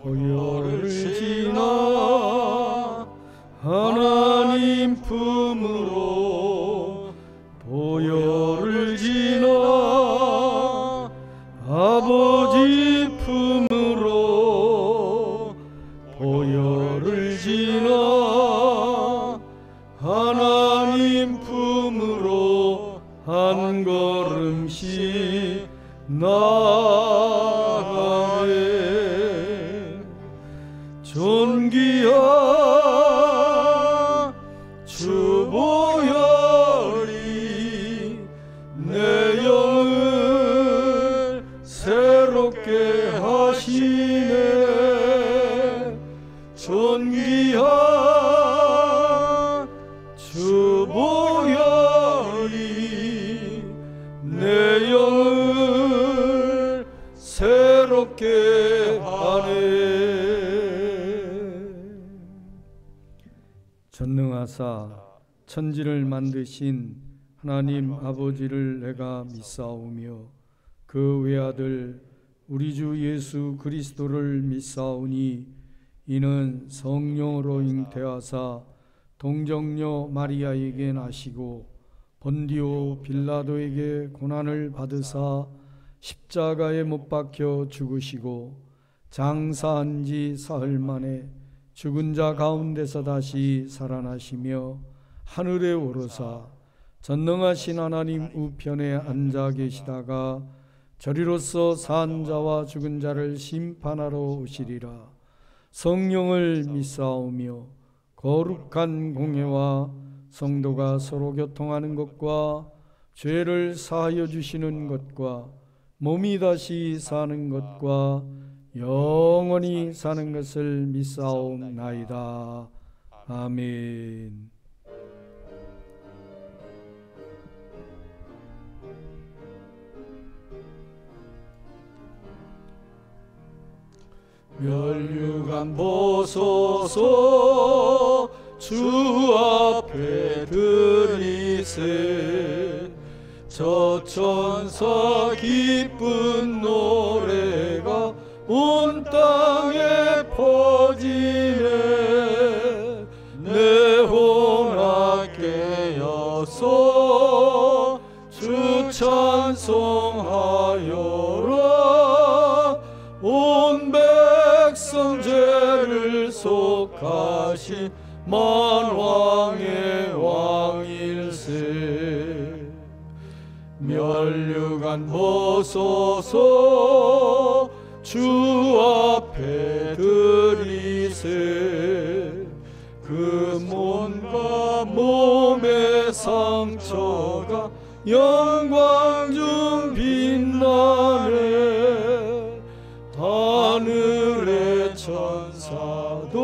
보혈을 지나 하나님 품으로, 보혈을 지나 아버지 품으로, 보혈을 지나 하나님 품으로 한 걸음씩 나아가네. 존귀한 주 보혈이 내 영을 새롭게 하시네. 존귀한 주 보혈이 내 영을 새롭게 하네. 전능하사 천지를 만드신 하나님 아버지를 내가 믿사오며 그 외아들 우리 주 예수 그리스도를 믿사오니, 이는 성령으로 잉태하사 동정녀 마리아에게 나시고 본디오 빌라도에게 고난을 받으사 십자가에 못 박혀 죽으시고 장사한 지 사흘 만에 죽은 자 가운데서 다시 살아나시며 하늘에 오르사 전능하신 하나님 우편에 앉아 계시다가 저리로서 산 자와 죽은 자를 심판하러 오시리라. 성령을 믿사오며 거룩한 공회와 성도가 서로 교통하는 것과 죄를 사하여 주시는 것과 몸이 다시 사는 것과 영원히 사는 것을 믿사옵나이다. 아멘. 멸류관 보소서 주 앞에 드리세. 저 천사 기쁜 노래가 온 땅에 퍼지네. 내 혼아 깨어서 주 찬송하여라. 온 백성 죄를 속하신 만왕의 왕일세. 멸류관 보소서 주 앞에 드리세. 그 몸과 몸의 상처가 영광 중 빛나네. 하늘의 천사도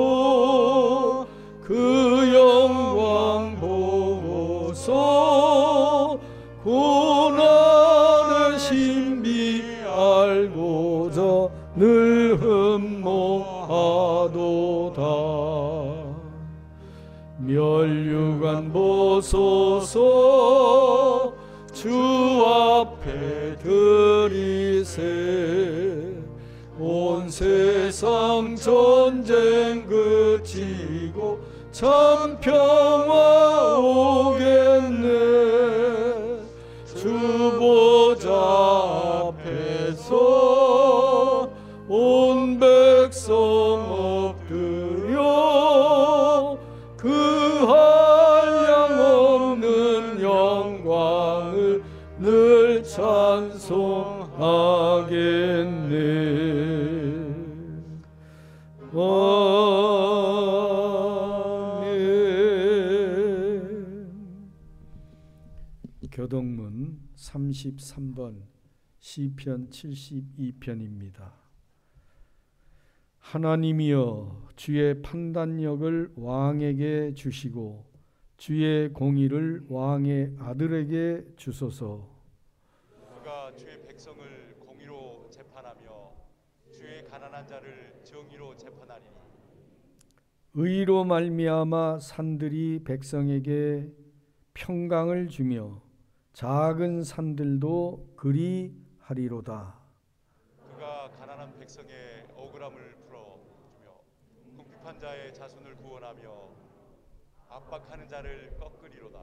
그 영광 보고서 고난의 신비 알고자 늘 흠모하도다. 멸류관 보소서 주 앞에 드리세. 온 세상 전쟁 그치고 참 평화 오겠네. 주 보좌 앞에서 온 백성 엎드려 그 한량없는 영광을 늘 찬송하겠네. 교동문 33번 시편 72편입니다. 하나님이여, 주의 판단력을 왕에게 주시고 주의 공의를 왕의 아들에게 주소서. 그가 주의 백성을 공의로 재판하며 주의 가난한 자를 정의로 재판하리니. 의로 말미암아 산들이 백성에게 평강을 주며 작은 산들도 그리하리로다. 그가 가난한 백성의 억울함을 풀어주며 궁핍한 자의 자손을 구원하며 압박하는 자를 꺾으리로다.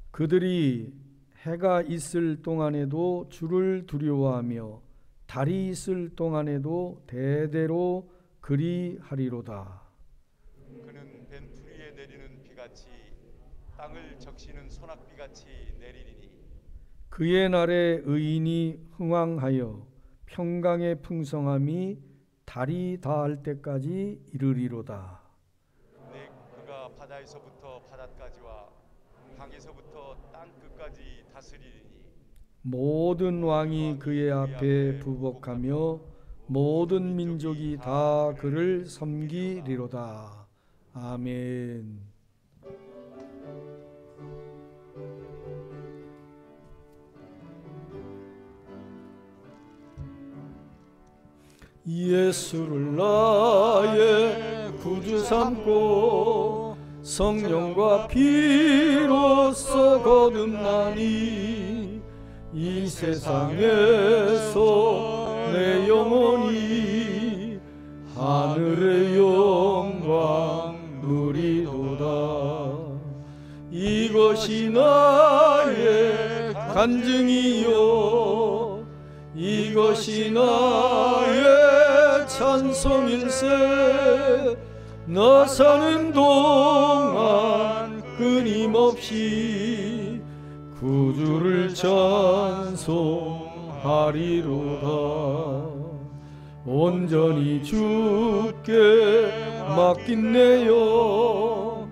그들이 해가 있을 동안에도 주를 두려워하며 달이 있을 동안에도 대대로 그리하리로다. 그는 벤투리에 내리는 비같이 땅을 적시는 소낙비같이 내리리니 그의 날에 의인이 흥왕하여 평강의 풍성함이 달이 닿을 때까지 이르리로다. 그가 바다에서부터 바닷가지와 강에서부터 땅 끝까지 다스리리니 모든 왕이 그의 앞에 부복하며 모든 민족이 다 그를 섬기리로다. 아멘. 예수를 나의 구주 삼고 성령과 피로써 거듭나니 이 세상에서 내 영혼이 하늘의 영광 누리도다. 이것이 나의 간증이요 이것이 나의 찬송일세. 나 사는 동안 끊임없이 구주를 찬송하리로다. 온전히 주께 맡긴 내요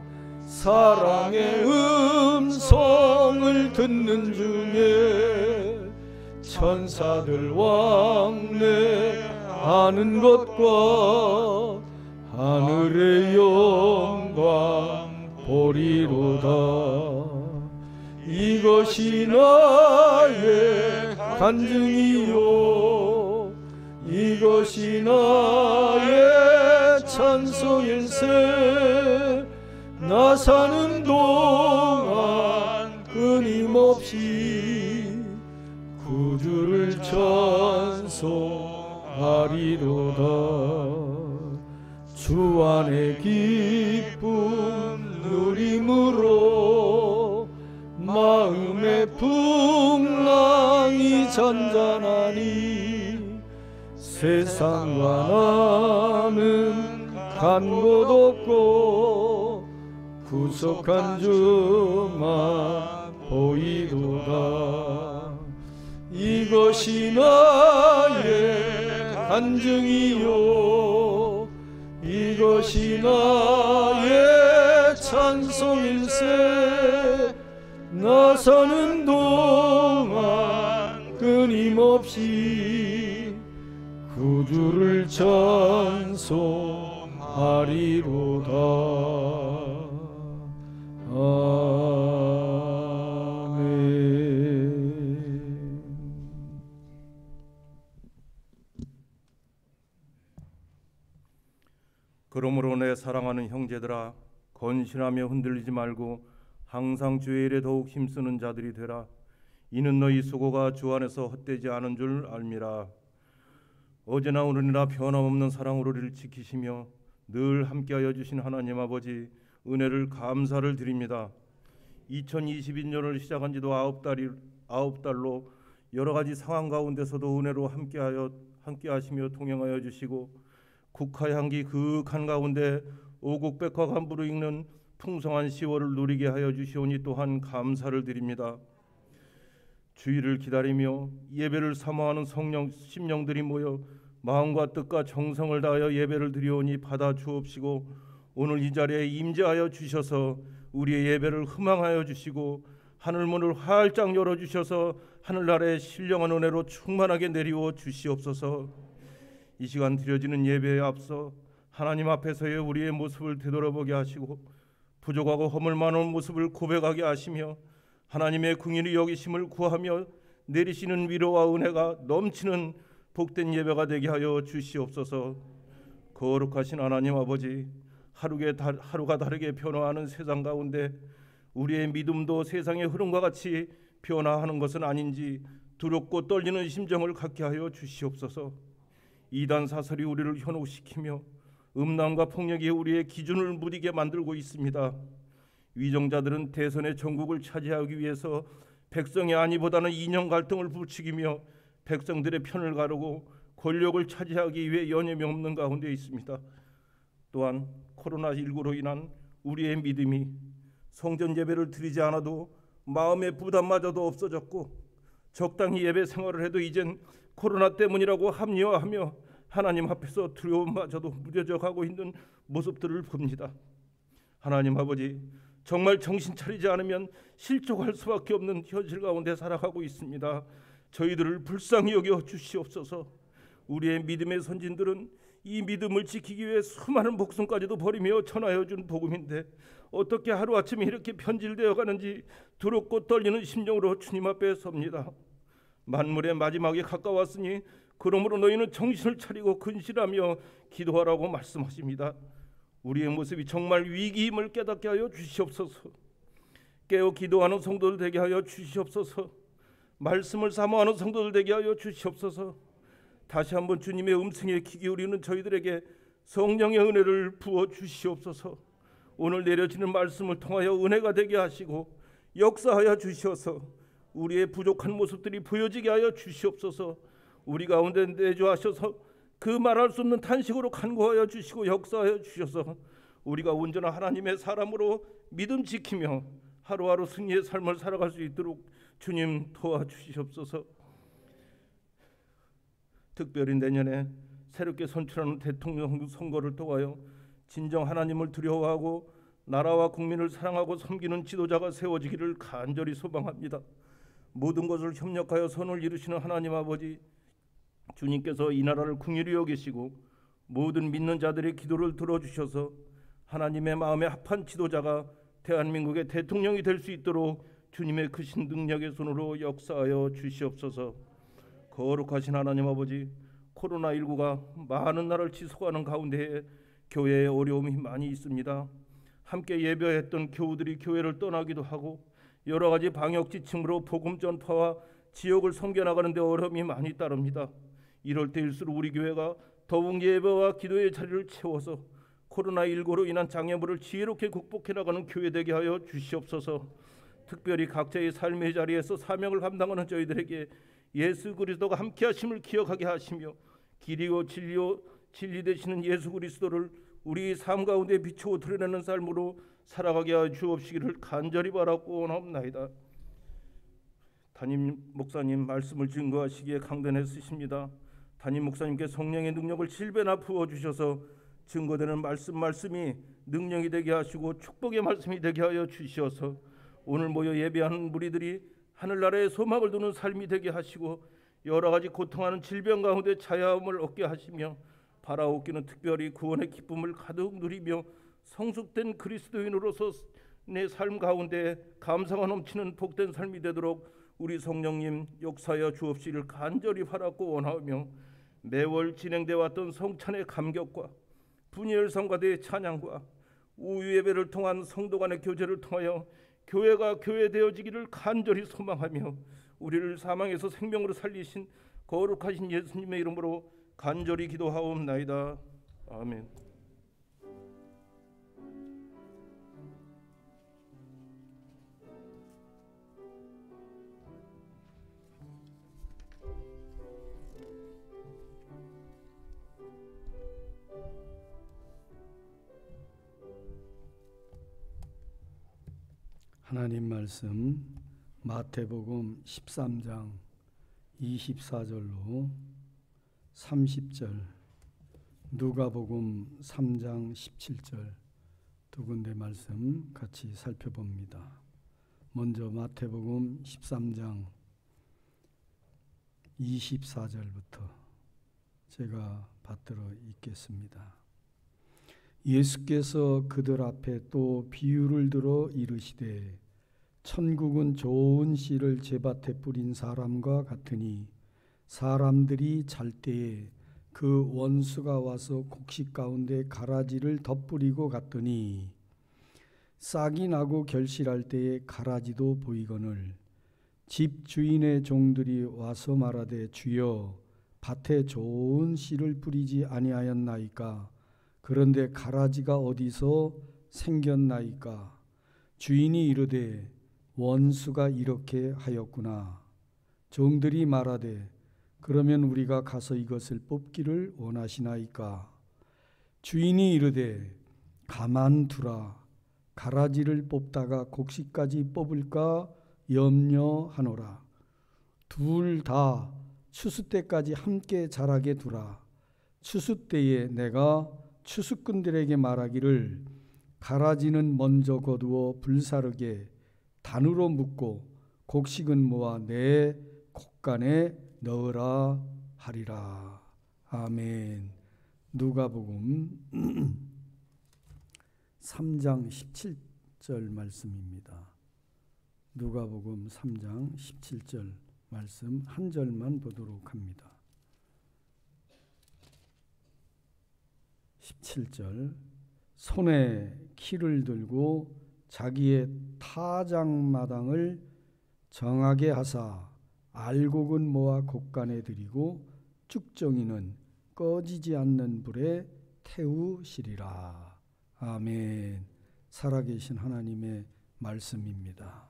사랑의 음성을 듣는 중에 천사들 왕래하는 것과 하늘의 영광 보리로다. 이것이 나의 간증이요 이것이 나의 찬송일세. 나 사는 동안 끊임없이 구주를 찬송하리로다. 주 안에 기쁨 누림으로 마음의 풍랑이 잔잔하니 세상과 나는 간 곳 없고 구속한 주만 보이도다. 이것이 나의 간증이요 이것이 나의 찬송일세. 나 사는 동안 끊임없이 구주를 찬송하리로다. 아멘. 그러므로 내 사랑하는 형제들아 건실하며 흔들리지 말고 항상 주의 일에 더욱 힘쓰는 자들이 되라. 이는 너희 수고가 주 안에서 헛되지 않은 줄 알미라. 어제나 오늘이나 변함없는 사랑으로 우리를 지키시며 늘 함께하여 주신 하나님 아버지 은혜를 감사를 드립니다. 2022년을 시작한 지도 9달로 여러 가지 상황 가운데서도 은혜로 함께하시며 통행하여 주시고 국화의 향기 그윽한 가운데 오국백화 간부로 읽는 풍성한 10월을 누리게 하여 주시오니 또한 감사를 드립니다. 주일을 기다리며 예배를 사모하는 심령들이 모여 마음과 뜻과 정성을 다하여 예배를 드리오니 받아 주옵시고 오늘 이 자리에 임재하여 주셔서 우리의 예배를 흠망하여 주시고 하늘문을 활짝 열어주셔서 하늘나라의 신령한 은혜로 충만하게 내리워 주시옵소서. 이 시간 드려지는 예배에 앞서 하나님 앞에서의 우리의 모습을 되돌아보게 하시고 부족하고 허물 많은 모습을 고백하게 하시며 하나님의 긍휼히 여기심을 구하며 내리시는 위로와 은혜가 넘치는 복된 예배가 되게 하여 주시옵소서. 거룩하신 하나님 아버지, 하루가 다르게 변화하는 세상 가운데 우리의 믿음도 세상의 흐름과 같이 변화하는 것은 아닌지 두렵고 떨리는 심정을 갖게 하여 주시옵소서. 이단 사설이 우리를 현혹시키며 음란과 폭력이 우리의 기준을 무디게 만들고 있습니다. 위정자들은 대선의 전국을 차지하기 위해서 백성의 안위보다는 이념 갈등을 부추기며 백성들의 편을 가르고 권력을 차지하기 위해 여념이 없는 가운데 있습니다. 또한 코로나19로 인한 우리의 믿음이 성전 예배를 드리지 않아도 마음의 부담마저도 없어졌고 적당히 예배 생활을 해도 이젠 코로나 때문이라고 합리화하며 하나님 앞에서 두려움마저도 무뎌져가고 있는 모습들을 봅니다. 하나님 아버지, 정말 정신 차리지 않으면 실족할 수밖에 없는 현실 가운데 살아가고 있습니다. 저희들을 불쌍히 여겨 주시옵소서. 우리의 믿음의 선진들은 이 믿음을 지키기 위해 수많은 목숨까지도 버리며 전하여 준 복음인데 어떻게 하루아침에 이렇게 변질되어 가는지 두렵고 떨리는 심정으로 주님 앞에 섭니다. 만물의 마지막이 가까웠으니 그러므로 너희는 정신을 차리고 근실하며 기도하라고 말씀하십니다. 우리의 모습이 정말 위기임을 깨닫게 하여 주시옵소서. 깨어 기도하는 성도들 되게 하여 주시옵소서. 말씀을 사모하는 성도들 되게 하여 주시옵소서. 다시 한번 주님의 음성에 귀 기울이는 저희들에게 성령의 은혜를 부어 주시옵소서. 오늘 내려지는 말씀을 통하여 은혜가 되게 하시고 역사하여 주시어서 우리의 부족한 모습들이 보여지게 하여 주시옵소서. 우리 가운데 내주하셔서 그 말할 수 없는 탄식으로 간구하여 주시고 역사하여 주셔서 우리가 온전한 하나님의 사람으로 믿음 지키며 하루하루 승리의 삶을 살아갈 수 있도록 주님 도와주시옵소서. 특별히 내년에 새롭게 선출하는 대통령 선거를 통하여 진정 하나님을 두려워하고 나라와 국민을 사랑하고 섬기는 지도자가 세워지기를 간절히 소망합니다. 모든 것을 협력하여 선을 이루시는 하나님 아버지, 주님께서 이 나라를 긍휼히 여기시고 모든 믿는 자들의 기도를 들어주셔서 하나님의 마음에 합한 지도자가 대한민국의 대통령이 될 수 있도록 주님의 크신 능력의 손으로 역사하여 주시옵소서. 거룩하신 하나님 아버지, 코로나19가 많은 나라를 지속하는 가운데에 교회에 어려움이 많이 있습니다. 함께 예배했던 교우들이 교회를 떠나기도 하고 여러 가지 방역 지침으로 복음 전파와 지역을 섬겨나가는 데 어려움이 많이 따릅니다. 이럴 때일수록 우리 교회가 더욱 예배와 기도의 자리를 채워서 코로나19로 인한 장애물을 지혜롭게 극복해 나가는 교회 되게 하여 주시옵소서. 특별히 각자의 삶의 자리에서 사명을 감당하는 저희들에게 예수 그리스도가 함께 하심을 기억하게 하시며 길이요 진리 되시는 예수 그리스도를 우리 삶 가운데 비추어 드러내는 삶으로 살아가게 하여 주옵시기를 간절히 바라고 원하옵나이다. 담임 목사님 말씀을 증거하시기에 강단에 쓰십니다. 담임 목사님께 성령의 능력을 7배나 부어주셔서 증거되는 말씀이 능력이 되게 하시고 축복의 말씀이 되게 하여 주시어서 오늘 모여 예배하는 무리들이 하늘나라의 소망을 두는 삶이 되게 하시고 여러 가지 고통하는 질병 가운데 자유함을 얻게 하시며 바라옵기는 특별히 구원의 기쁨을 가득 누리며 성숙된 그리스도인으로서 내 삶 가운데 감사가 넘치는 복된 삶이 되도록 우리 성령님 역사하여 주옵시기를 간절히 바라고 원하며 매월 진행되어 왔던 성찬의 감격과 분이엘 성가대의 찬양과 우유 예배를 통한 성도 간의 교제를 통하여 교회가 교회되어지기를 간절히 소망하며 우리를 사망에서 생명으로 살리신 거룩하신 예수님의 이름으로 간절히 기도하옵나이다. 아멘. 하나님 말씀 마태복음 13장 24절로 30절, 누가복음 3장 17절 두 군데 말씀 같이 살펴봅니다. 먼저 마태복음 13장 24절부터 제가 받들어 읽겠습니다. 예수께서 그들 앞에 또 비유를 들어 이르시되 천국은 좋은 씨를 제밭에 뿌린 사람과 같으니 사람들이 잘 때에 그 원수가 와서 곡식 가운데 가라지를 덧뿌리고 갔더니 싹이 나고 결실할 때에 가라지도 보이거늘 집 주인의 종들이 와서 말하되 주여 밭에 좋은 씨를 뿌리지 아니하였나이까? 그런데 가라지가 어디서 생겼나이까? 주인이 이르되 원수가 이렇게 하였구나. 종들이 말하되 그러면 우리가 가서 이것을 뽑기를 원하시나이까? 주인이 이르되 가만두라. 가라지를 뽑다가 곡식까지 뽑을까 염려하노라. 둘 다 추수 때까지 함께 자라게 두라. 추수 때에 내가 추수꾼들에게 말하기를 가라지는 먼저 거두어 불사르게 단으로 묶고 곡식은 모아 내 곡간에 넣으라 하리라. 아멘. 누가복음 3장 17절 말씀입니다. 누가복음 3장 17절 말씀 한 절만 보도록 합니다. 17절 손에 키를 들고 자기의 타작마당을 정하게 하사 알곡은 모아 곡간에 들이고 쭉정이는 꺼지지 않는 불에 태우시리라. 아멘. 살아계신 하나님의 말씀입니다.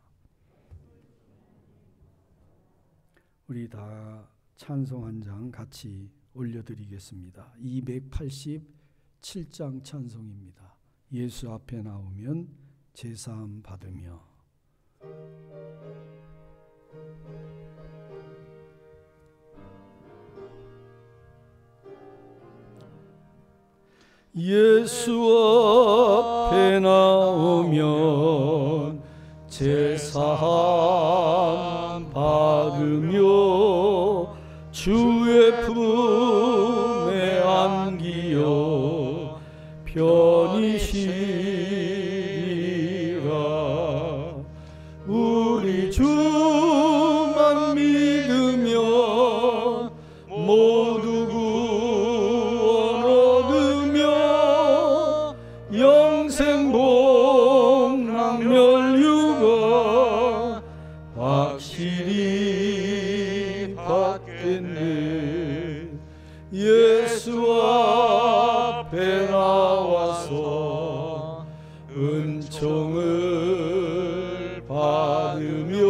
우리 다 찬송 한 장 같이 올려드리겠습니다. 287장 찬송입니다. 예수 앞에 나오면 제사함 받으며. 예수 앞에 나오면 제사함 받으며 주의 품에 안기어 편히 쉬리라. 우리 주만 믿으면 모두 구원 얻으며 영생 복락 멸류관 확실히 받겠네. 예수 앞에 나와서 은총을 받으며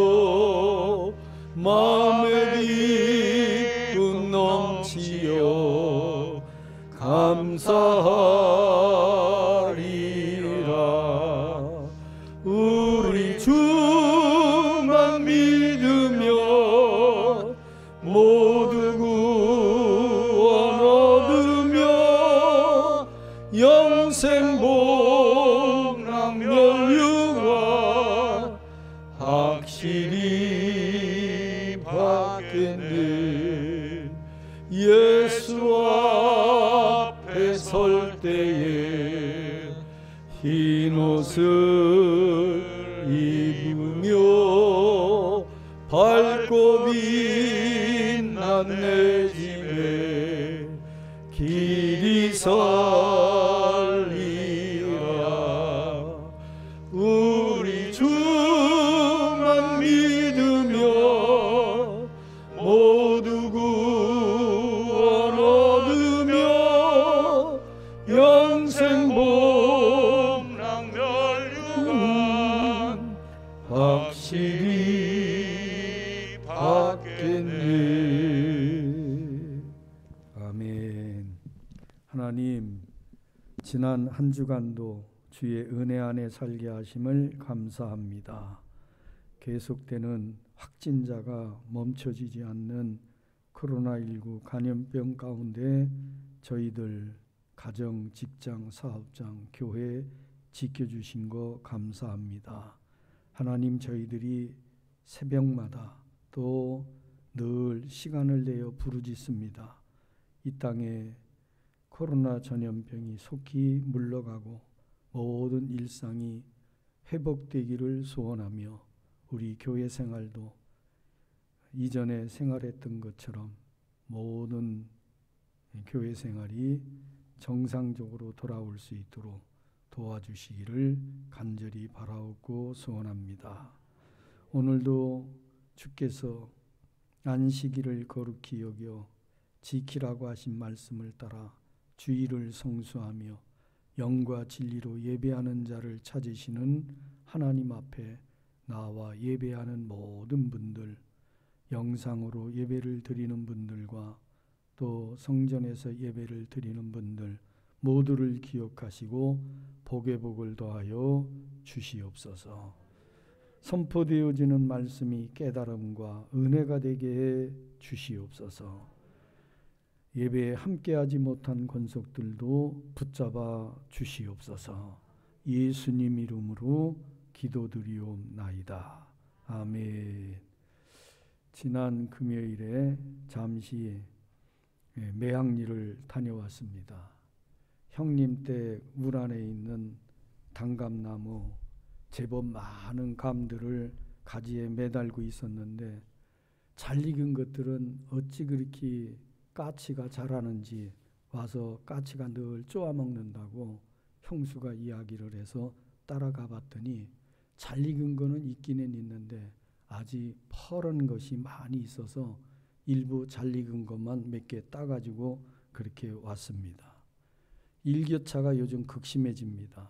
마음의 기쁨 넘치어 감사하리라. 우리 주만 믿으며 모두 구원 얻으며 영생 복락 멸류관 확실히 받겠네. 예수 앞에 설 때에 흰 옷을 입으며 밝고 빛난 내 집에 길이 살리라. 우리 주만 믿으며 모두 구원 얻으며 영생 복락 멸류관 확실히 받겠네. 아멘. 하나님, 지난 한 주간도 주의 은혜 안에 살게 하심을 감사합니다. 계속되는 확진자가 멈춰지지 않는 코로나19 감염병 가운데 저희들 가정, 직장, 사업장, 교회 지켜주신 거 감사합니다. 하나님, 저희들이 새벽마다 또 늘 시간을 내어 부르짖습니다. 이 땅에 코로나 전염병이 속히 물러가고 모든 일상이 회복되기를 소원하며 우리 교회 생활도 이전에 생활했던 것처럼 모든 교회 생활이 정상적으로 돌아올 수 있도록 도와주시기를 간절히 바라옵고 소원합니다. 오늘도 주께서 안식일을 거룩히 여겨 지키라고 하신 말씀을 따라 주일을 성수하며 영과 진리로 예배하는 자를 찾으시는 하나님 앞에 나와 예배하는 모든 분들, 영상으로 예배를 드리는 분들과 또 성전에서 예배를 드리는 분들 모두를 기억하시고 복의 복을 더하여 주시옵소서. 선포되어지는 말씀이 깨달음과 은혜가 되게 해 주시옵소서. 예배에 함께하지 못한 권속들도 붙잡아 주시옵소서. 예수님 이름으로 기도드리옵나이다. 아멘. 지난 금요일에 잠시 매학리를 다녀왔습니다. 형님 댁 울 안에 있는 단감나무 제법 많은 감들을 가지에 매달고 있었는데 잘 익은 것들은 어찌 그렇게 까치가 자라는지 와서 까치가 늘 쪼아먹는다고 형수가 이야기를 해서 따라가 봤더니 잘 익은 거는 있기는 있는데 아직 퍼런 것이 많이 있어서 일부 잘 익은 것만 몇 개 따가지고 그렇게 왔습니다. 일교차가 요즘 극심해집니다.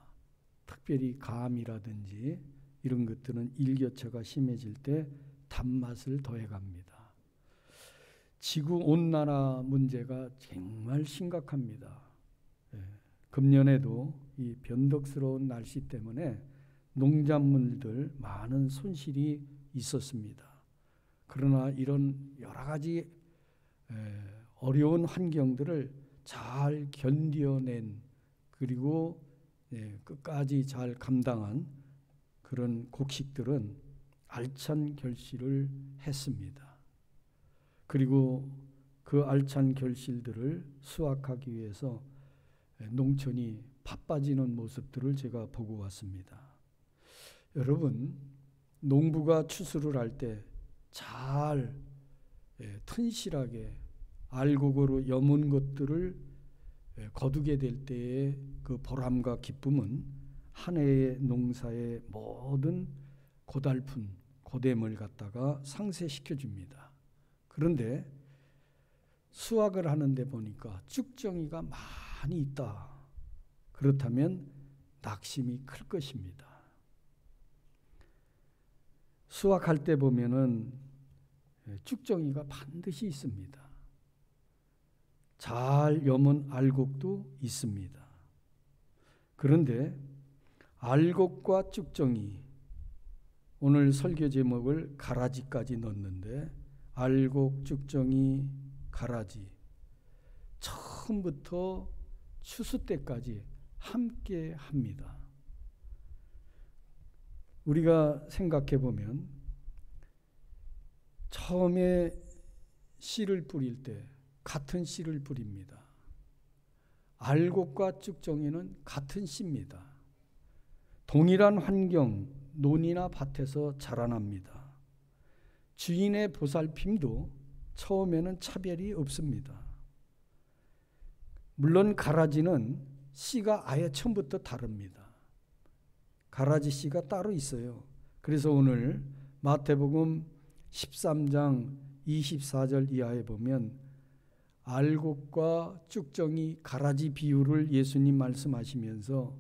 특별히 감이라든지 이런 것들은 일교차가 심해질 때 단맛을 더해갑니다. 지구온난화 문제가 정말 심각합니다. 금년에도 이 변덕스러운 날씨 때문에 농작물들 많은 손실이 있었습니다. 그러나 이런 여러 가지 어려운 환경들을 잘 견뎌낸 그리고 끝까지 잘 감당한 그런 곡식들은 알찬 결실을 했습니다. 그리고 그 알찬 결실들을 수확하기 위해서 농촌이 바빠지는 모습들을 제가 보고 왔습니다. 여러분, 농부가 추수를 할 때 잘 튼실하게 알곡으로 여문 것들을 거두게 될 때의 그 보람과 기쁨은 한 해의 농사의 모든 고달픈 고됨을 갖다가 상쇄시켜 줍니다. 그런데 수확을 하는데 보니까 쭉정이가 많이 있다. 그렇다면 낙심이 클 것입니다. 수확할 때 보면은 쭉정이가 반드시 있습니다. 잘 여문 알곡도 있습니다. 그런데 알곡과 쭉정이, 오늘 설교 제목을 가라지까지 넣었는데 알곡, 쭉정이, 가라지 처음부터 추수 때까지 함께 합니다. 우리가 생각해 보면 처음에 씨를 뿌릴 때 같은 씨를 뿌립니다. 알곡과 쭉정이는 같은 씨입니다. 동일한 환경, 논이나 밭에서 자라납니다. 주인의 보살핌도 처음에는 차별이 없습니다. 물론 가라지는 씨가 아예 처음부터 다릅니다. 가라지 씨가 따로 있어요. 그래서 오늘 마태복음 13장 24절 이하에 보면 알곡과 쭉정이, 가라지 비유를 예수님 말씀하시면서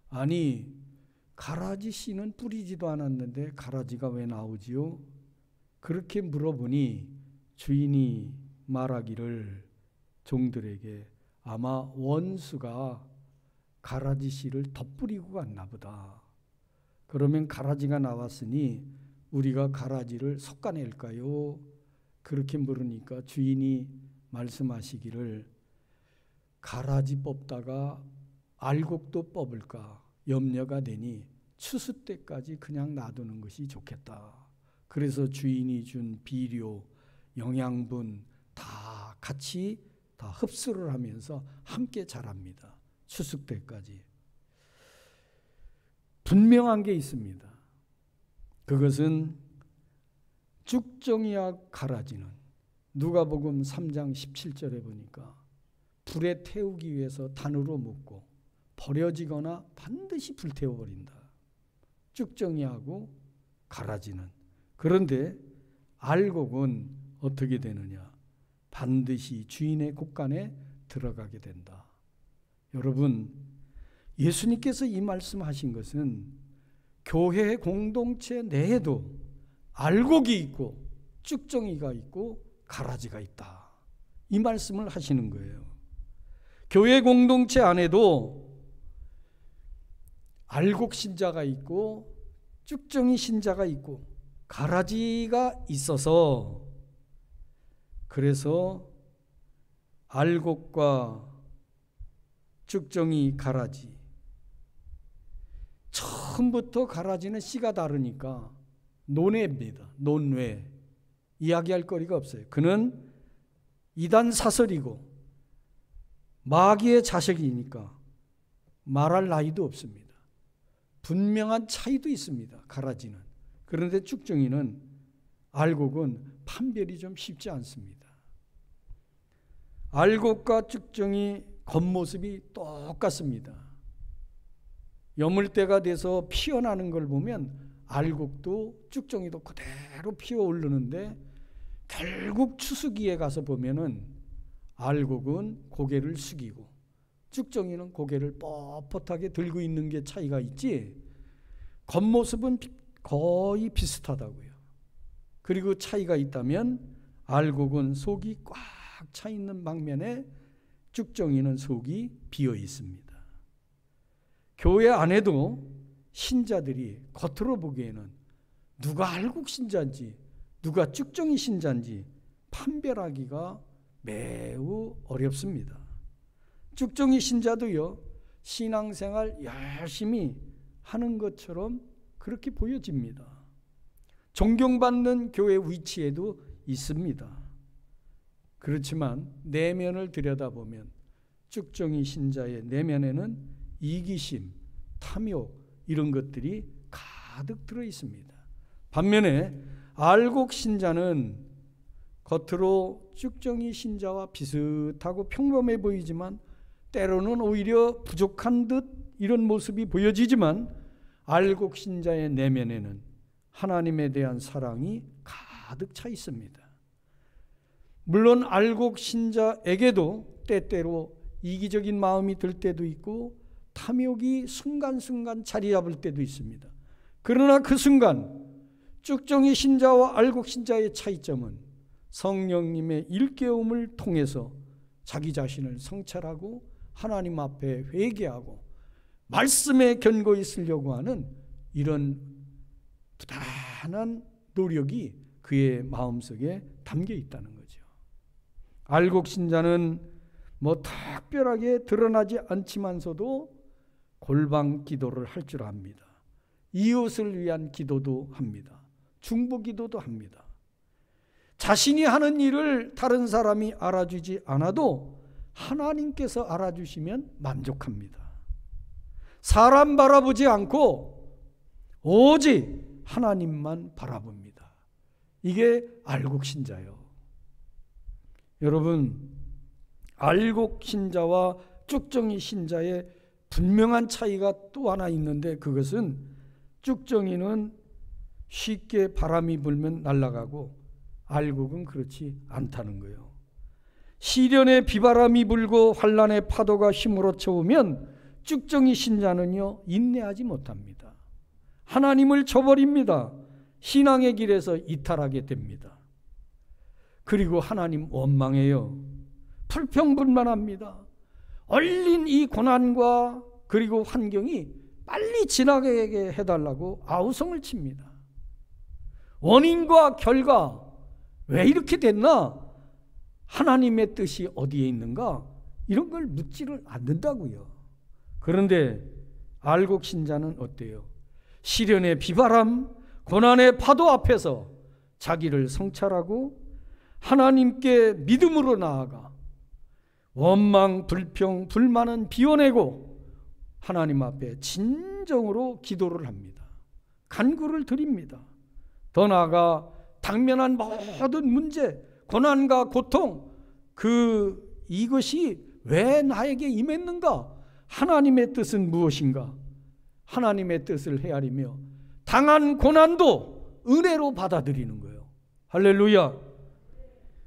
아니 가라지 씨는 뿌리지도 않았는데 가라지가 왜 나오지요? 그렇게 물어보니 주인이 말하기를 종들에게 아마 원수가 가라지 씨를 덧뿌리고 갔나 보다. 그러면 가라지가 나왔으니 우리가 가라지를 솎아낼까요? 그렇게 물으니까 주인이 말씀하시기를 가라지 뽑다가 알곡도 뽑을까 염려가 되니 추수 때까지 그냥 놔두는 것이 좋겠다. 그래서 주인이 준 비료, 영양분 다 같이 다 흡수를 하면서 함께 자랍니다. 추수 때까지. 분명한 게 있습니다. 그것은 쭉정이와 가라지는 누가복음 3장 17절에 보니까 불에 태우기 위해서 단으로 묶고 버려지거나 반드시 불태워버린다. 쭉정이하고 가라지는. 그런데 알곡은 어떻게 되느냐? 반드시 주인의 곳간에 들어가게 된다. 여러분, 예수님께서 이 말씀하신 것은 교회 공동체 내에도 알곡이 있고 쭉정이가 있고 가라지가 있다. 이 말씀을 하시는 거예요. 교회 공동체 안에도 알곡 신자가 있고 쭉정이 신자가 있고 가라지가 있어서, 그래서 알곡과 쭉정이, 가라지, 처음부터 가라지는 씨가 다르니까 논외입니다. 논외. 이야기할 거리가 없어요. 그는 이단 사설이고 마귀의 자식이니까 말할 나이도 없습니다. 분명한 차이도 있습니다. 가라지는. 그런데 쭉정이는, 알곡은 판별이 좀 쉽지 않습니다. 알곡과 쭉정이 겉모습이 똑같습니다. 여물때가 돼서 피어나는 걸 보면 알곡도 쭉정이도 그대로 피어 오르는데, 결국 추수기에 가서 보면은 알곡은 고개를 숙이고 쭉정이는 고개를 뻣뻣하게 들고 있는 게 차이가 있지, 겉모습은 거의 비슷하다고요. 그리고 차이가 있다면 알곡은 속이 꽉 차 있는 방면에 쭉정이는 속이 비어 있습니다. 교회 안에도 신자들이 겉으로 보기에는 누가 알곡 신자인지 누가 쭉정이 신자인지 판별하기가 매우 어렵습니다. 쭉정이 신자도요, 신앙생활 열심히 하는 것처럼 그렇게 보여집니다. 존경받는 교회 위치에도 있습니다. 그렇지만 내면을 들여다보면 쭉정이 신자의 내면에는 이기심, 탐욕, 이런 것들이 가득 들어 있습니다. 반면에 알곡 신자는 겉으로 쭉정이 신자와 비슷하고 평범해 보이지만 때로는 오히려 부족한 듯 이런 모습이 보여지지만, 알곡 신자의 내면에는 하나님에 대한 사랑이 가득 차 있습니다. 물론 알곡 신자에게도 때때로 이기적인 마음이 들 때도 있고 탐욕이 순간순간 자리 잡을 때도 있습니다. 그러나 그 순간 쭉정이 신자와 알곡 신자의 차이점은 성령님의 일깨움을 통해서 자기 자신을 성찰하고 하나님 앞에 회개하고 말씀에 견고히 쓰려고 하는 이런 부단한 노력이 그의 마음속에 담겨 있다는 거죠. 알곡 신자는 특별하게 드러나지 않지만서도 골방 기도를 할 줄 압니다. 이웃을 위한 기도도 합니다. 중보기도도 합니다. 자신이 하는 일을 다른 사람이 알아주지 않아도 하나님께서 알아주시면 만족합니다. 사람 바라보지 않고 오직 하나님만 바라봅니다. 이게 알곡 신자예요. 여러분, 알곡 신자와 쭉정이 신자의 분명한 차이가 또 하나 있는데, 그것은 쭉정이는 쉽게 바람이 불면 날아가고 알곡은 그렇지 않다는 거예요. 시련의 비바람이 불고 환난의 파도가 휘몰아쳐 오면 쭉정이 신자는요, 인내하지 못합니다. 하나님을 저버립니다. 신앙의 길에서 이탈하게 됩니다. 그리고 하나님 원망해요. 불평불만합니다. 얼린 이 고난과 그리고 환경이 빨리 지나가게 해달라고 아우성을 칩니다. 원인과 결과, 왜 이렇게 됐나? 하나님의 뜻이 어디에 있는가? 이런 걸 묻지를 않는다고요. 그런데 알곡 신자는 어때요? 시련의 비바람, 고난의 파도 앞에서 자기를 성찰하고 하나님께 믿음으로 나아가 원망, 불평, 불만은 비워내고 하나님 앞에 진정으로 기도를 합니다. 간구를 드립니다. 더 나아가 당면한 모든 문제, 고난과 고통, 이것이 왜 나에게 임했는가? 하나님의 뜻은 무엇인가? 하나님의 뜻을 헤아리며 당한 고난도 은혜로 받아들이는 거예요. 할렐루야.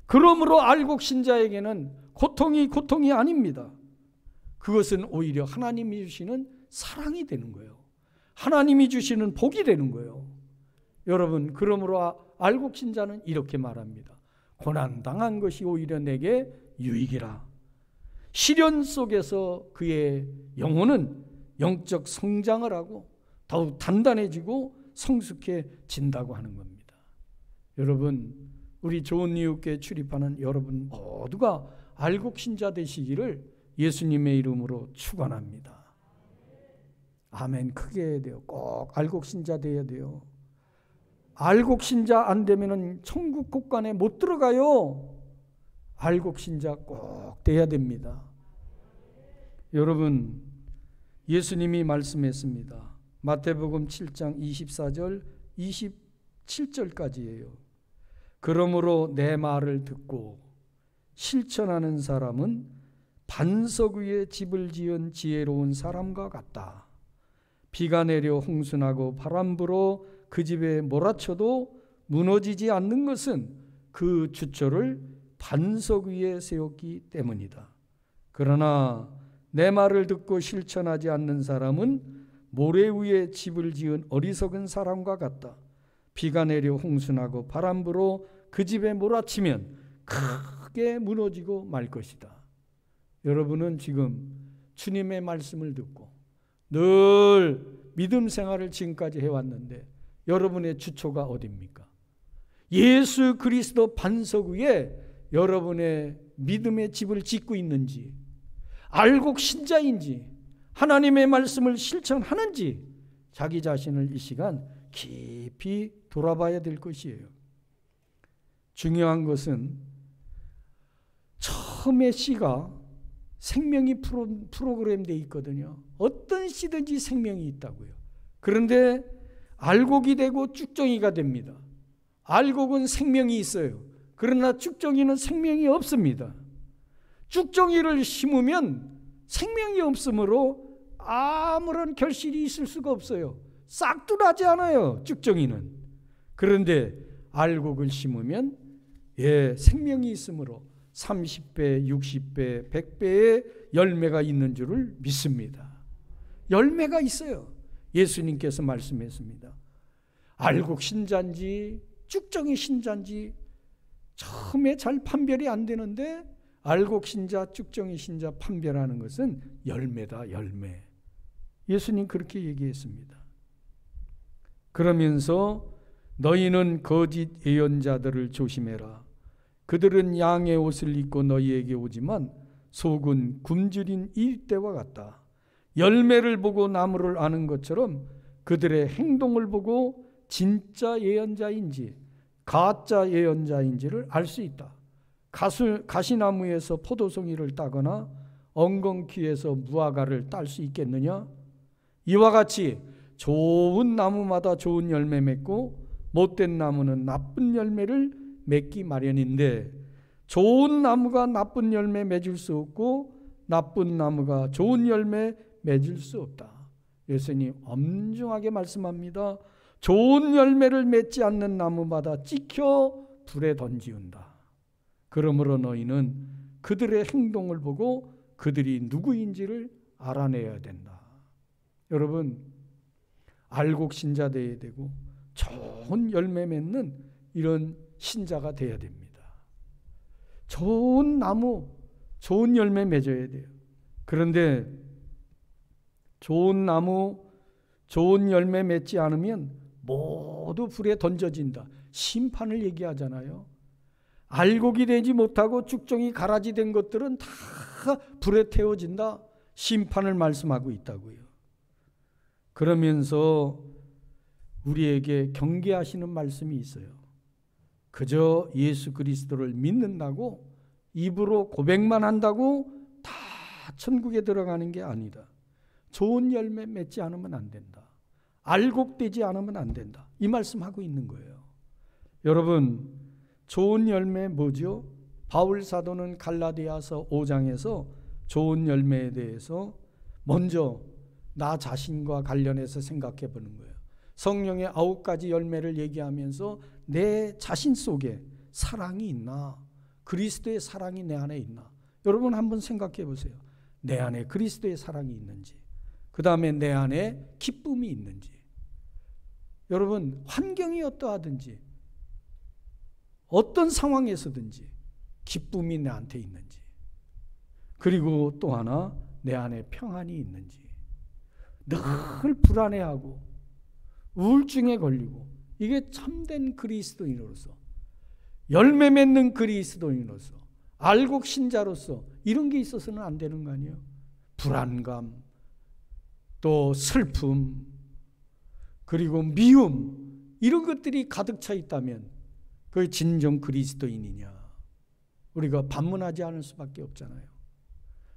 그러므로 알곡 신자에게는 고통이 아닙니다. 그것은 오히려 하나님이 주시는 사랑이 되는 거예요. 하나님이 주시는 복이 되는 거예요. 여러분, 그러므로 알곡 신자는 이렇게 말합니다. 고난당한 것이 오히려 내게 유익이라. 시련 속에서 그의 영혼은 영적 성장을 하고 더욱 단단해지고 성숙해진다고 하는 겁니다. 여러분, 우리 좋은 이웃교회 출입하는 여러분 모두가 알곡 신자 되시기를 예수님의 이름으로 축원합니다. 아멘. 크게 해야 돼요. 꼭 알곡 신자 돼야 돼요. 알곡 신자 안 되면은 천국 곳간에 못 들어가요. 알곡 신자 꼭 돼야 됩니다. 여러분, 예수님이 말씀했습니다. 마태복음 7장 24절 27절까지예요. 그러므로 내 말을 듣고 실천하는 사람은 반석 위에 집을 지은 지혜로운 사람과 같다. 비가 내려 홍수나고 바람 불어 그 집에 몰아쳐도 무너지지 않는 것은 그 주초를 반석 위에 세웠기 때문이다. 그러나 내 말을 듣고 실천하지 않는 사람은 모래 위에 집을 지은 어리석은 사람과 같다. 비가 내려 홍수나고 바람 불어 그 집에 몰아치면 크게 무너지고 말 것이다. 여러분은 지금 주님의 말씀을 듣고 늘 믿음 생활을 지금까지 해왔는데 여러분의 주초가 어디입니까? 예수 그리스도 반석 위에 여러분의 믿음의 집을 짓고 있는지, 알곡 신자인지, 하나님의 말씀을 실천하는지 자기 자신을 이 시간 깊이 돌아봐야 될 것이에요. 중요한 것은 처음에 씨가 생명이 프로그램되어 있거든요. 어떤 씨든지 생명이 있다고요. 그런데 알곡이 되고 쭉정이가 됩니다. 알곡은 생명이 있어요. 그러나 쭉정이는 생명이 없습니다. 쭉정이를 심으면 생명이 없으므로 아무런 결실이 있을 수가 없어요. 싹도 나지 않아요, 쭉정이는. 그런데 알곡을 심으면 생명이 있으므로 30배, 60배, 100배의 열매가 있는 줄을 믿습니다. 열매가 있어요. 예수님께서 말씀했습니다. 알곡 신자인지 쭉정이 신자인지 처음에 잘 판별이 안 되는데 알곡 신자, 쭉정이 신자 판별하는 것은 열매다, 열매. 예수님 그렇게 얘기했습니다. 그러면서 너희는 거짓 예언자들을 조심해라. 그들은 양의 옷을 입고 너희에게 오지만 속은 굶주린 이때와 같다. 열매를 보고 나무를 아는 것처럼 그들의 행동을 보고 진짜 예언자인지 가짜 예언자인지를 알 수 있다. 가시나무에서 포도송이를 따거나 엉겅퀴에서 무화과를 딸 수 있겠느냐? 이와 같이 좋은 나무마다 좋은 열매 맺고 못된 나무는 나쁜 열매를 맺기 마련인데 좋은 나무가 나쁜 열매 맺을 수 없고 나쁜 나무가 좋은 열매 맺을 수 없다. 예수님 엄중하게 말씀합니다. 좋은 열매를 맺지 않는 나무마다 찍혀 불에 던지운다. 그러므로 너희는 그들의 행동을 보고 그들이 누구인지를 알아내야 된다. 여러분, 알곡 신자 되어야 되고 좋은 열매 맺는 이런 신자가 되어야 됩니다. 좋은 나무, 좋은 열매 맺어야 돼요. 그런데 좋은 나무, 좋은 열매 맺지 않으면 모두 불에 던져진다. 심판을 얘기하잖아요. 알곡이 되지 못하고 쭉정이 가라지 된 것들은 다 불에 태워진다. 심판을 말씀하고 있다고요. 그러면서 우리에게 경계하시는 말씀이 있어요. 그저 예수 그리스도를 믿는다고 입으로 고백만 한다고 다 천국에 들어가는 게 아니다. 좋은 열매 맺지 않으면 안 된다. 알곡되지 않으면 안 된다. 이 말씀하고 있는 거예요. 여러분, 좋은 열매 뭐죠? 바울 사도는 갈라디아서 5장에서 좋은 열매에 대해서 먼저 나 자신과 관련해서 생각해 보는 거예요. 성령의 9가지 열매를 얘기하면서 내 자신 속에 사랑이 있나? 그리스도의 사랑이 내 안에 있나? 여러분 한번 생각해 보세요. 내 안에 그리스도의 사랑이 있는지, 그 다음에 내 안에 기쁨이 있는지, 여러분 환경이 어떠하든지 어떤 상황에서든지 기쁨이 나한테 있는지, 그리고 또 하나 내 안에 평안이 있는지. 늘 불안해하고 우울증에 걸리고, 이게 참된 그리스도인으로서, 열매 맺는 그리스도인으로서, 알곡 신자로서 이런 게 있어서는 안 되는 거 아니에요? 불안감, 또 슬픔, 그리고 미움, 이런 것들이 가득 차 있다면 그게 진정 그리스도인이냐? 우리가 반문하지 않을 수밖에 없잖아요.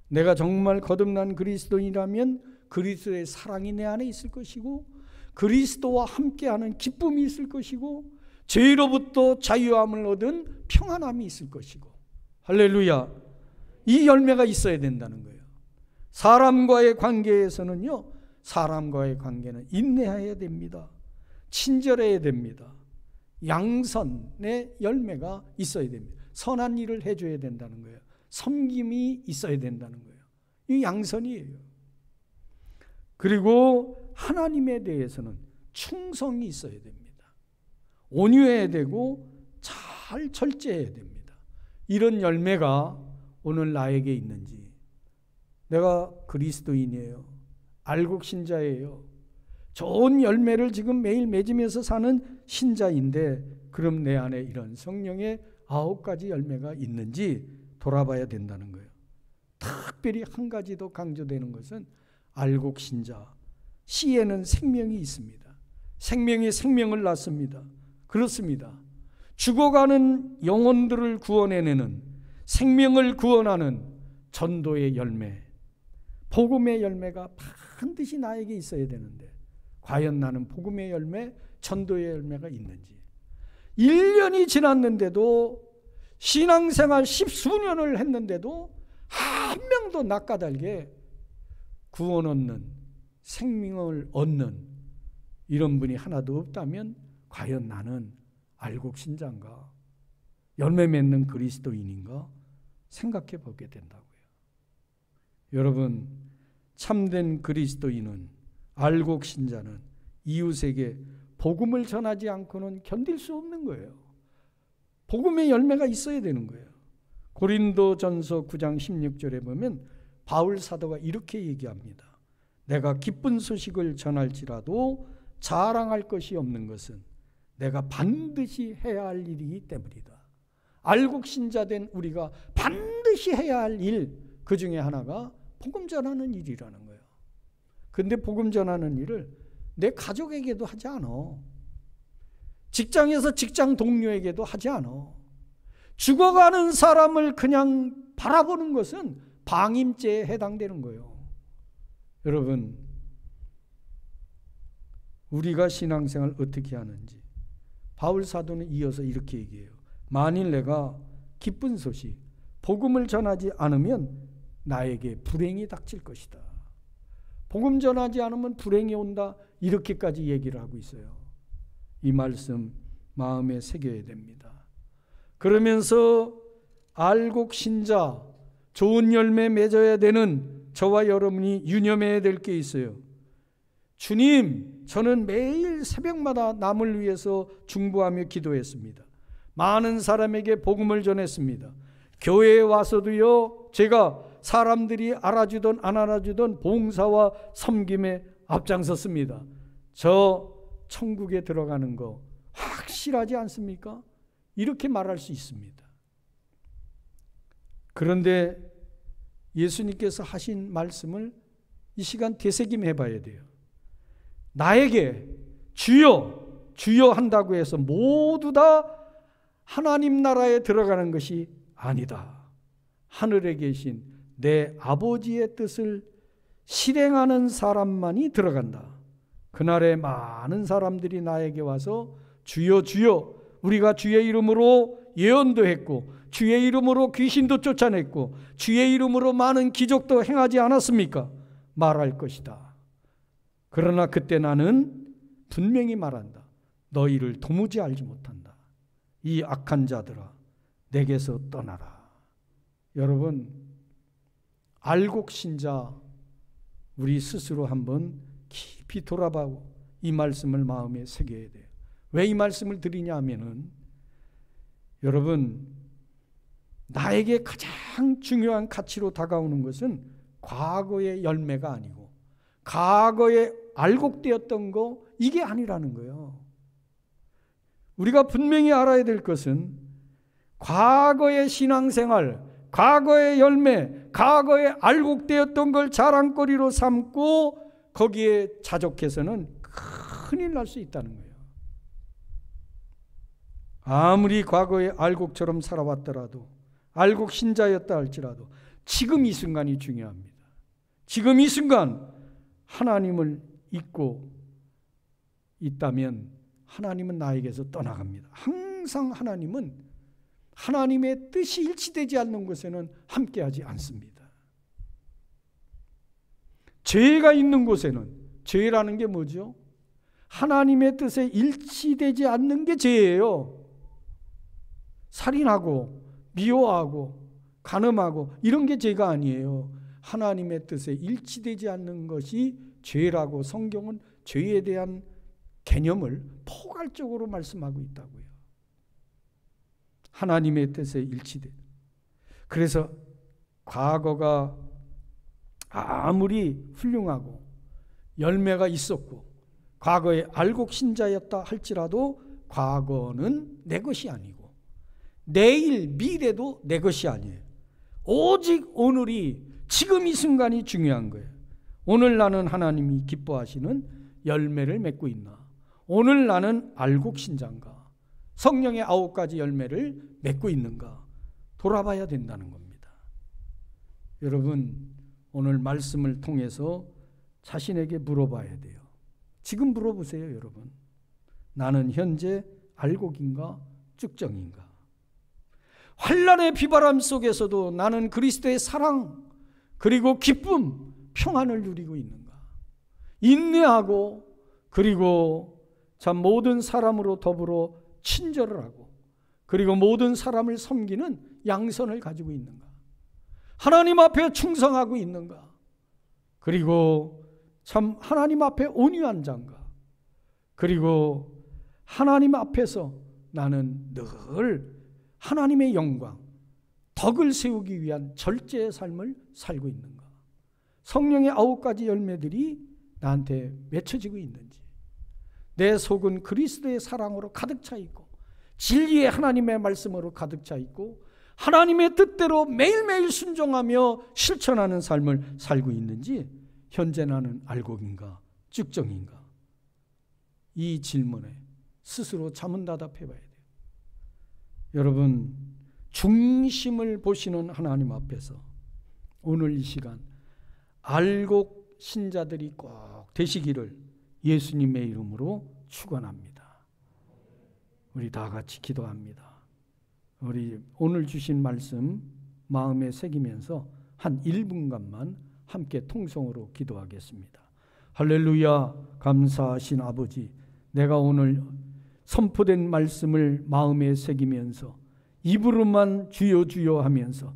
내가 정말 거듭난 그리스도인이라면 그리스도의 사랑이 내 안에 있을 것이고, 그리스도와 함께하는 기쁨이 있을 것이고, 죄로부터 자유함을 얻은 평안함이 있을 것이고. 할렐루야. 이 열매가 있어야 된다는 거예요. 사람과의 관계에서는요, 사람과의 관계는 인내해야 됩니다. 친절해야 됩니다. 양선의 열매가 있어야 됩니다. 선한 일을 해줘야 된다는 거예요. 섬김이 있어야 된다는 거예요. 이 양선이에요. 그리고 하나님에 대해서는 충성이 있어야 됩니다. 온유해야 되고 잘 절제해야 됩니다. 이런 열매가 오늘 나에게 있는지, 내가 그리스도인이에요, 알곡 신자예요, 좋은 열매를 지금 매일 맺으면서 사는 신자인데, 그럼 내 안에 이런 성령의 9가지 열매가 있는지 돌아봐야 된다는 거예요. 특별히 한 가지 더 강조되는 것은 알곡 신자, 씨에는 생명이 있습니다. 생명이 생명을 낳습니다. 그렇습니다. 죽어가는 영혼들을 구원해내는, 생명을 구원하는 전도의 열매, 복음의 열매가 반드시 나에게 있어야 되는데, 과연 나는 복음의 열매, 전도의 열매가 있는지. 1년이 지났는데도, 신앙생활 10수년을 했는데도 한 명도 낯가달게 구원 얻는, 생명을 얻는 이런 분이 하나도 없다면 과연 나는 알곡 신자인가, 열매 맺는 그리스도인인가 생각해 보게 된다고요. 여러분, 참된 그리스도인은, 알곡 신자는 이웃에게 복음을 전하지 않고는 견딜 수 없는 거예요. 복음의 열매가 있어야 되는 거예요. 고린도전서 9장 16절에 보면 바울 사도가 이렇게 얘기합니다. 내가 기쁜 소식을 전할지라도 자랑할 것이 없는 것은 내가 반드시 해야 할 일이기 때문이다. 알곡 신자된 우리가 반드시 해야 할 일, 그 중에 하나가 복음 전하는 일이라는 거예요. 근데 복음 전하는 일을 내 가족에게도 하지 않아. 직장에서 직장 동료에게도 하지 않아. 죽어가는 사람을 그냥 바라보는 것은 방임죄에 해당되는 거예요. 여러분, 우리가 신앙생활 어떻게 하는지 바울 사도는 이어서 이렇게 얘기해요. 만일 내가 기쁜 소식, 복음을 전하지 않으면 나에게 불행이 닥칠 것이다. 복음 전하지 않으면 불행이 온다, 이렇게까지 얘기를 하고 있어요. 이 말씀 마음에 새겨야 됩니다. 그러면서 알곡 신자, 좋은 열매 맺어야 되는 저와 여러분이 유념해야 될 게 있어요. 주님, 저는 매일 새벽마다 남을 위해서 중보하며 기도했습니다. 많은 사람에게 복음을 전했습니다. 교회에 와서도요, 제가 사람들이 알아주든 안 알아주든 봉사와 섬김에 앞장섰습니다. 저 천국에 들어가는 거 확실하지 않습니까? 이렇게 말할 수 있습니다. 그런데 예수님께서 하신 말씀을 이 시간 되새김해 봐야 돼요. 나에게 주여, 주여 한다고 해서 모두 다 하나님 나라에 들어가는 것이 아니다. 하늘에 계신 내 아버지의 뜻을 실행하는 사람만이 들어간다. 그날에 많은 사람들이 나에게 와서 주여 주여, 우리가 주의 이름으로 예언도 했고 주의 이름으로 귀신도 쫓아냈고 주의 이름으로 많은 기적도 행하지 않았습니까? 말할 것이다. 그러나 그때 나는 분명히 말한다. 너희를 도무지 알지 못한다. 이 악한 자들아 내게서 떠나라. 여러분, 알곡신자 우리 스스로 한번 깊이 돌아보고 이 말씀을 마음에 새겨야 돼요. 왜 이 말씀을 드리냐 하면은 여러분, 나에게 가장 중요한 가치로 다가오는 것은 과거의 열매가 아니고 과거에 알곡되었던 거, 이게 아니라는 거예요. 우리가 분명히 알아야 될 것은 과거의 신앙생활, 과거의 열매, 과거에 알곡되었던 걸 자랑거리로 삼고 거기에 자족해서는 큰일 날 수 있다는 거예요. 아무리 과거에 알곡처럼 살아왔더라도, 알곡 신자였다 할지라도 지금 이 순간이 중요합니다. 지금 이 순간 하나님을 잊고 있다면 하나님은 나에게서 떠나갑니다. 항상 하나님은 하나님의 뜻이 일치되지 않는 곳에는 함께하지 않습니다. 죄가 있는 곳에는, 죄라는 게 뭐죠? 하나님의 뜻에 일치되지 않는 게 죄예요. 살인하고 미워하고 간음하고 이런 게 죄가 아니에요. 하나님의 뜻에 일치되지 않는 것이 죄라고 성경은 죄에 대한 개념을 포괄적으로 말씀하고 있다고요. 하나님의 뜻에 일치돼. 그래서 과거가 아무리 훌륭하고 열매가 있었고 과거에 알곡 신자였다 할지라도 과거는 내 것이 아니고 내일 미래도 내 것이 아니에요. 오직 오늘이, 지금 이 순간이 중요한 거예요. 오늘 나는 하나님이 기뻐하시는 열매를 맺고 있나? 오늘 나는 알곡 신자인가? 성령의 9가지 열매를 맺고 있는가? 돌아봐야 된다는 겁니다. 여러분, 오늘 말씀을 통해서 자신에게 물어봐야 돼요. 지금 물어보세요, 여러분. 나는 현재 알곡인가 쭉정인가? 환난의 비바람 속에서도 나는 그리스도의 사랑 그리고 기쁨, 평안을 누리고 있는가? 인내하고 그리고 참 모든 사람으로 더불어 친절을 하고 그리고 모든 사람을 섬기는 양선을 가지고 있는가? 하나님 앞에 충성하고 있는가? 그리고 참 하나님 앞에 온유한 자인가? 그리고 하나님 앞에서 나는 늘 하나님의 영광, 덕을 세우기 위한 절제의 삶을 살고 있는가? 성령의 9가지 열매들이 나한테 맺혀지고 있는지, 내 속은 그리스도의 사랑으로 가득 차 있고 진리의 하나님의 말씀으로 가득 차 있고 하나님의 뜻대로 매일매일 순종하며 실천하는 삶을 살고 있는지, 현재 나는 알곡인가 쭉정인가? 이 질문에 스스로 자문다답해 봐야 돼요. 여러분, 중심을 보시는 하나님 앞에서 오늘 이 시간 알곡 신자들이 꼭 되시기를 예수님의 이름으로 축원합니다. 우리 다 같이 기도합니다. 우리 오늘 주신 말씀 마음에 새기면서 한 1분간만 함께 통성으로 기도하겠습니다. 할렐루야. 감사하신 아버지, 내가 오늘 선포된 말씀을 마음에 새기면서 입으로만 주여 주여 하면서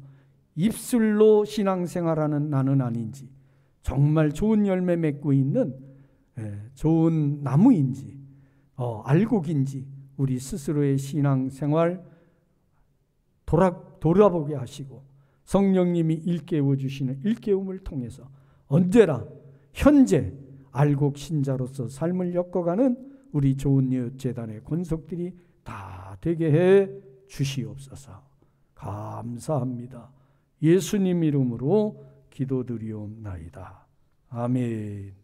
입술로 신앙생활하는 나는 아닌지, 정말 좋은 열매 맺고 있는 좋은 나무인지 알곡인지 우리 스스로의 신앙생활 돌아보게 하시고 성령님이 일깨워 주시는 일깨움을 통해서 언제나 현재 알곡 신자로서 삶을 엮어가는 우리 좋은 이웃 재단의 권속들이 다 되게 해 주시옵소서. 감사합니다. 예수님 이름으로 기도드리옵나이다. 아멘.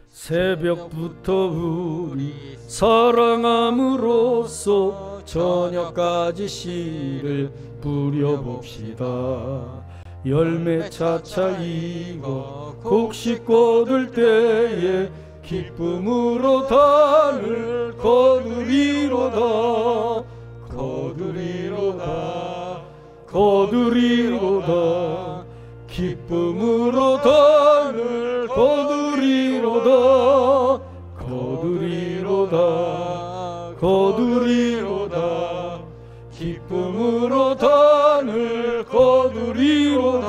새벽부터 우리 사랑함으로써 저녁까지 씨를 뿌려봅시다. 열매 차차 익어 곡식 거둘 때에 기쁨으로 단을 거두리로다. 거두리로다. 거두리로다. 기쁨으로 단을 거두리로다. 거두리로다. 거두리로다. 기쁨으로 단을 거두리로다.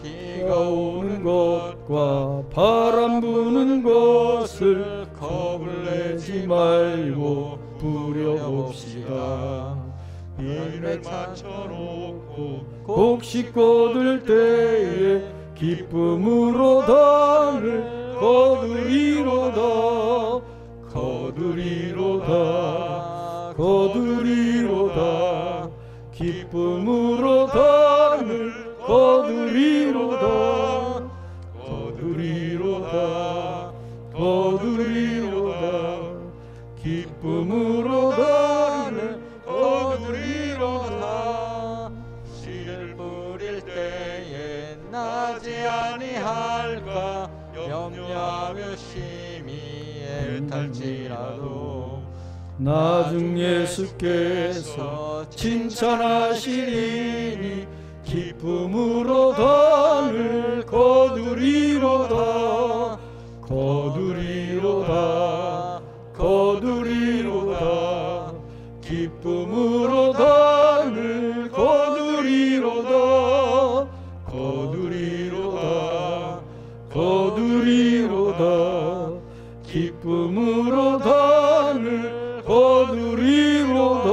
비가 오는 것과 바람 부는 것을 겁을 내지 말고 부려봅시다. 열매 맞춰놓고 곡식 거둘 때에 기쁨으로 단을 거두리로다. 거두리로다. 거두리로다. 기쁨으로 단을 거두리로다. 거두리로다. 거두리로다. 기쁨으로 단을 거두리로다. 씨를 뿌릴 때에 나지 아니할까 염려하며 심히 애탈지라도 나중 예수께서 칭찬하시리니 기쁨으로 단을 거두리로다. 거두리로다. 거두리로다. 기쁨으로 단을 거두리로다. 거두리로다. 거두리로다. 기쁨으로 단을 거두리로다.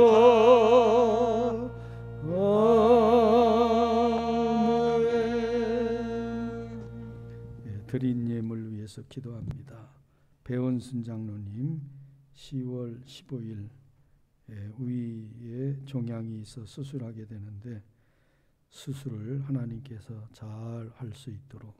아멘. 드린 예물 위해서 기도합니다. 배원순 장로님 10월 15일 위에 종양이 있어 수술하게 되는데 수술을 하나님께서 잘 할 수 있도록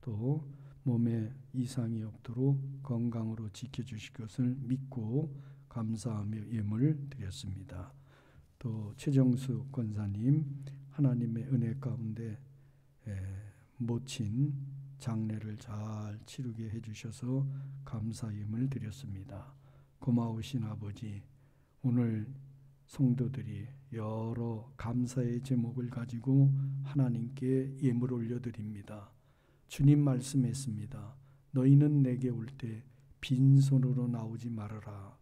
또 몸에 이상이 없도록 건강으로 지켜주실 것을 믿고 감사하며 예물 드렸습니다. 또 최정수 권사님 하나님의 은혜 가운데 모친 장례를 잘 치르게 해주셔서 감사 예물 드렸습니다. 고마우신 아버지, 오늘 성도들이 여러 감사의 제목을 가지고 하나님께 예물 올려드립니다. 주님 말씀했습니다. 너희는 내게 올 때 빈손으로 나오지 말아라.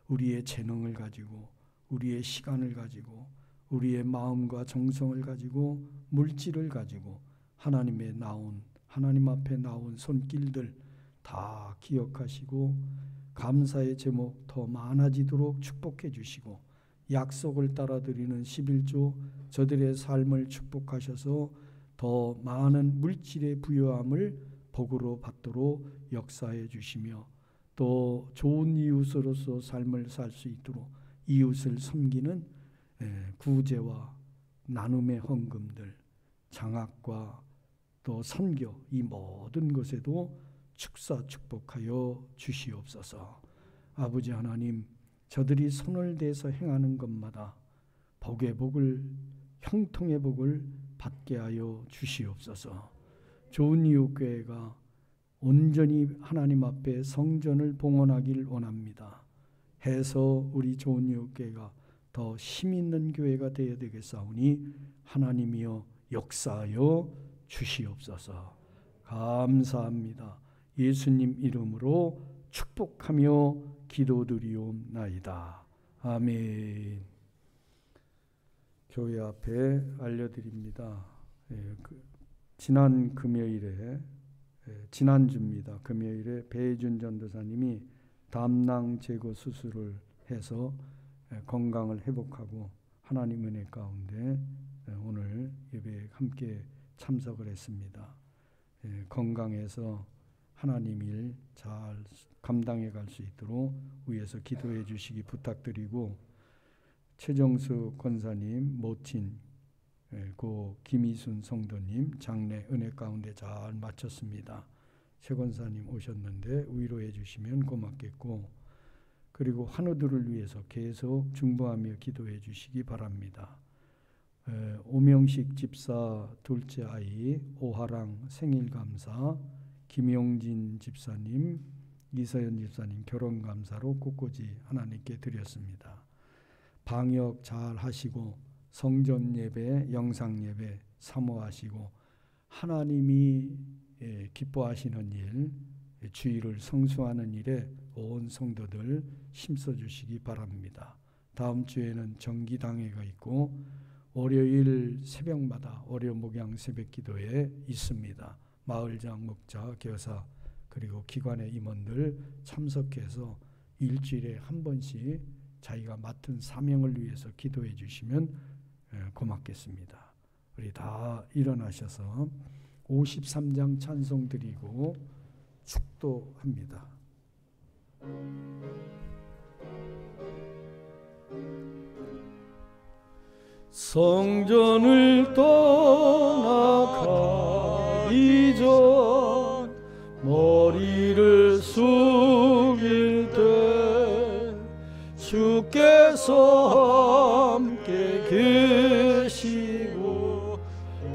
우리의 재능을 가지고, 우리의 시간을 가지고, 우리의 마음과 정성을 가지고, 물질을 가지고 하나님 앞에 나온 손길들 다 기억하시고 감사의 제목 더 많아지도록 축복해 주시고 약속을 따라 드리는 11조 저들의 삶을 축복하셔서 더 많은 물질의 부유함을 복으로 받도록 역사해 주시며 또 좋은 이웃으로서 삶을 살 수 있도록 이웃을 섬기는 구제와 나눔의 헌금들, 장학과 또 선교 이 모든 것에도 축복하여 주시옵소서. 아버지 하나님, 저들이 손을 대서 행하는 것마다 복의 복을, 형통의 복을 받게 하여 주시옵소서. 좋은 이웃교회가 온전히 하나님 앞에 성전을 봉헌하길 원합니다. 해서 우리 좋은 이웃교회가 더 힘있는 교회가 되어야 되겠사오니 하나님이여 역사하여 주시옵소서. 감사합니다. 예수님 이름으로 축복하며 기도드리옵나이다. 아멘. 교회 앞에 알려드립니다. 지난주입니다. 금요일에 배준 전도사님이 담낭 제거 수술을 해서 건강을 회복하고 하나님 은혜 가운데 오늘 예배에 함께 참석을 했습니다. 건강해서 하나님 일 잘 감당해 갈 수 있도록 위에서 기도해 주시기 부탁드리고 최정수 권사님 모친 고 김희순 성도님 장례 은혜 가운데 잘 마쳤습니다. 최 권사님 오셨는데 위로해 주시면 고맙겠고 그리고 환우들을 위해서 계속 중보하며 기도해 주시기 바랍니다. 오명식 집사 둘째 아이 오하랑 생일 감사, 김용진 집사님, 이서연 집사님 결혼 감사로 꽃꽂이 하나님께 드렸습니다. 방역 잘 하시고 성전 예배, 영상 예배 사모하시고 하나님이 기뻐하시는 일, 주일을 성수하는 일에 온 성도들 힘써주시기 바랍니다. 다음 주에는 정기당회가 있고 월요일 새벽마다 월요 목양 새벽기도에 있습니다. 마을장, 목자, 교사 그리고 기관의 임원들 참석해서 일주일에 한 번씩 자기가 맡은 사명을 위해서 기도해 주시면 고맙겠습니다. 우리 다 일어나셔서 53장 찬송 드리고 축도합니다. 성전을 떠나가기 전 머리를 숙일 때 주께서 함께 계시고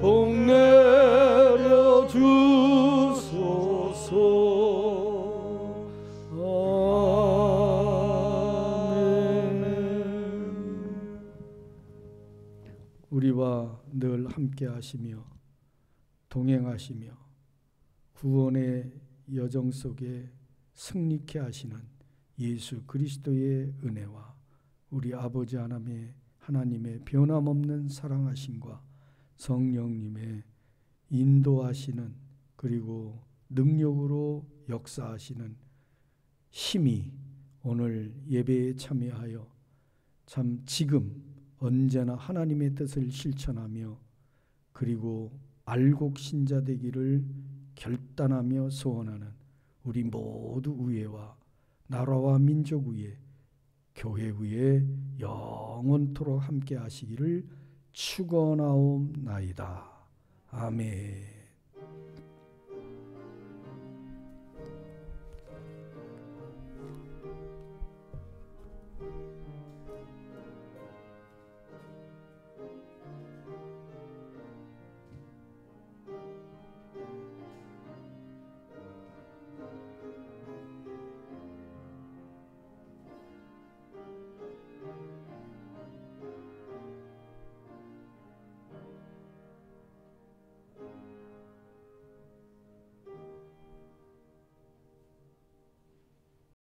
복 내려 주소서. 아멘. 우리와 늘 함께 하시며 동행하시며 구원의 여정 속에 승리케 하시는 예수 그리스도의 은혜와 우리 아버지 하나님의 변함없는 사랑하심과 성령님의 인도하시는 그리고 능력으로 역사하시는 힘이 오늘 예배에 참여하여 참 지금 언제나 하나님의 뜻을 실천하며 그리고 알곡 신자 되기를 결단하며 소원하는 우리 모두 위에와 나라와 민족 위에 교회 위에 영원토록 함께 하시기를 축원하옵나이다. 아멘.